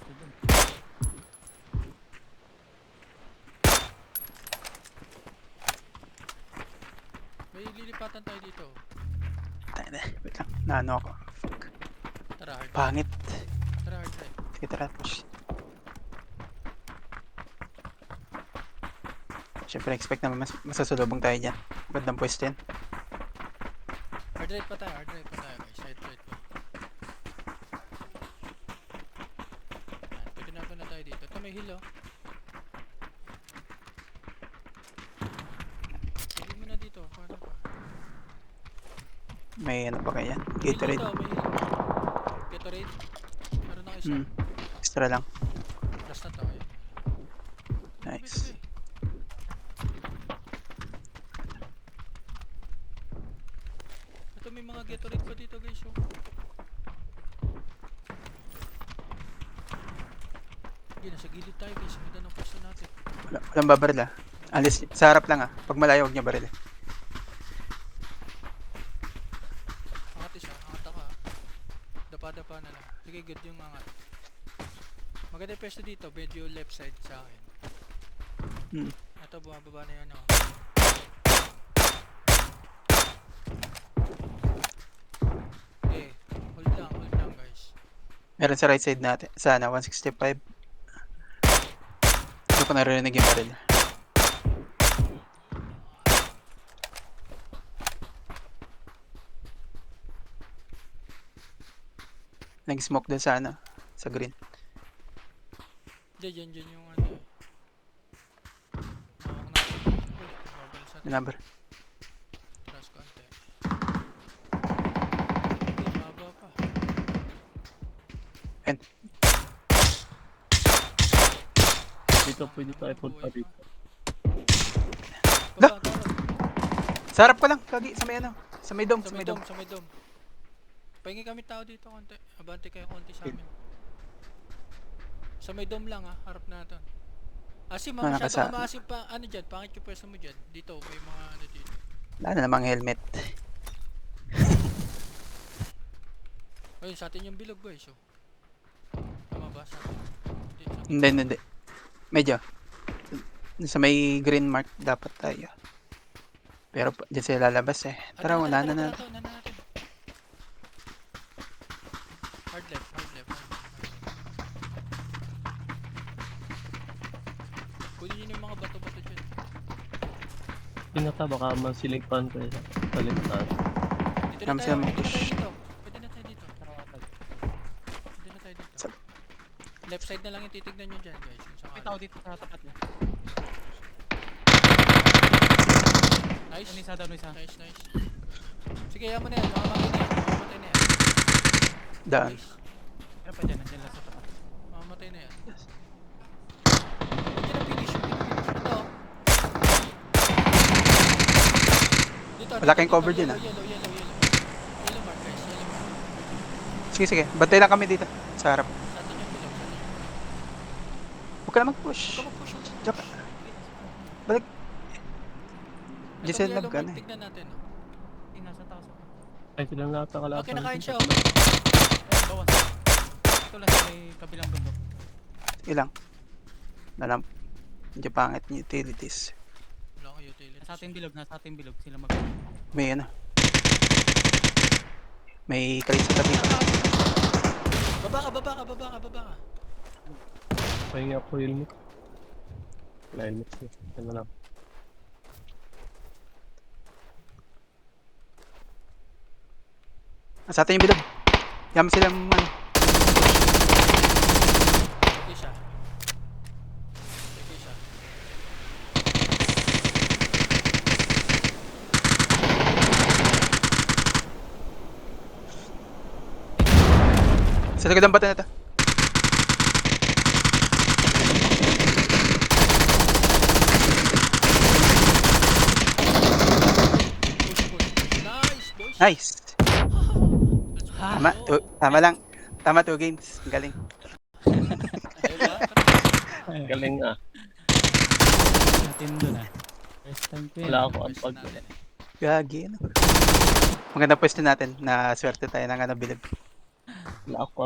pwesto dun. May lilipatan tayo dito. Tayo na. Wait lang. Naano ako. Fuck. Tara, hard drive. Pangit. Tara, hard drive. Sige, tara. Push. Siyempre, expect naman masasulubong tayo dyan. Gandang pwesto yan. Hard drive pa tayo guys. Hard drive pa. Pagkinaban na tayo dito. Ito may hill oh. Hindi mo na dito. Paano pa? May ano pa kaya? May hill Gatorade. dito, may hill. Gatorade. Meron na isa. Extra lang. Last na tayo. Nice. Ito may mga Gatorade pa dito guys oh. Hindi, nasa gilid tayo guys. Maganda ng pwesto natin. Walang babaril ah. Alis, sa harap lang ah. Pag malayo, huwag niya baril. Angat isa, angat ako ah. Dapa-dapa na lang. Sige, good yung angat. Maganda yung pwesto dito, medyo left side sa akin. Ito, bumababa na yan oh. Okay, hold lang guys. Meron sa right side natin. Sana, 165. Hindi ko narinig yung baril. Nag-smoke dun sa ano. Sa green. Diyan yung ano eh. Barbal sa Yung number. trust konti. Hindi, maba pa. Dito pwede tayo punta dito. Baba, baba. Sa harap ko lang. Kagi, sa may ano. Sa may dome. Sa may dome. Pahingi kami tao dito konti. Abante kayo konti sa amin. Sa may dome lang ah, harap natin. Asim, masyado maasim pa, ano dyan, pangit yung pwesto mo dyan. Dito, may mga ano dito. Wala na namang helmet. Ayun, sa atin yung bilog guys oh. Tama ba sa atin? Hindi. Medyo. Sa may green mark dapat tayo. Pero dyan sila lalabas eh. Tara, wala na na. Hard left. Kunin nyo yung mga bato-bato dyan. Pinata baka masiligpan ko sa taligtan. Dito Kami na sila tayo, mag-push. pwede na tayo dito. Left side na lang yung titignan nyo dyan guys. Yung sa May kanan. tao dito sa tapat niya. Nice. Ano isa daw, ano isa? Nice. Sige, yaman na yan. Mamamatay na yan. Daan. Nice. Ano pa dyan? Nandiyan lang sa tapat. Mamamatay na yan. Nandiyan ang finish. Ito. Dito. Wala kayong cover dyan, ah. Yellow mark guys. Yellow mark. Sige. Bantay lang kami dito. Sa harap. Sa atin yung bilog. Huwag ka na mag-push. Ito mag-push yung Diyan ka. Balik. Itong Giselle yellow nag-ano mark, eh. tignan natin. Oh. Yung nasa taas. Ay silang nakakalaban. Okay, nakain siya. Oh. Ayun, bawas. Ito lang sa may kabilang bundok. Sige lang. Nalam. Hindi pangit yung utilities. Wala ko utility. Nasa ating bilog. Sila mag... May ano. May kalit sa tabi. Baba ka. Pahinga ko helmet. Helmet siya. Ano lang. Sa atin yung bilog. Yaman silang ano. Sige siya. Sa likod ng bata na ito. Nice, boys. Nice. Ha? Tama lang. Tama 2 games. Ang galing. Diba? Galing ah. Natin doon ah. First time ko yan. Wala ako ang Pwesto pag... natin. Gagi. Ano? Maganda pwesto natin na swerte tayo ng ano bilog. Wala ako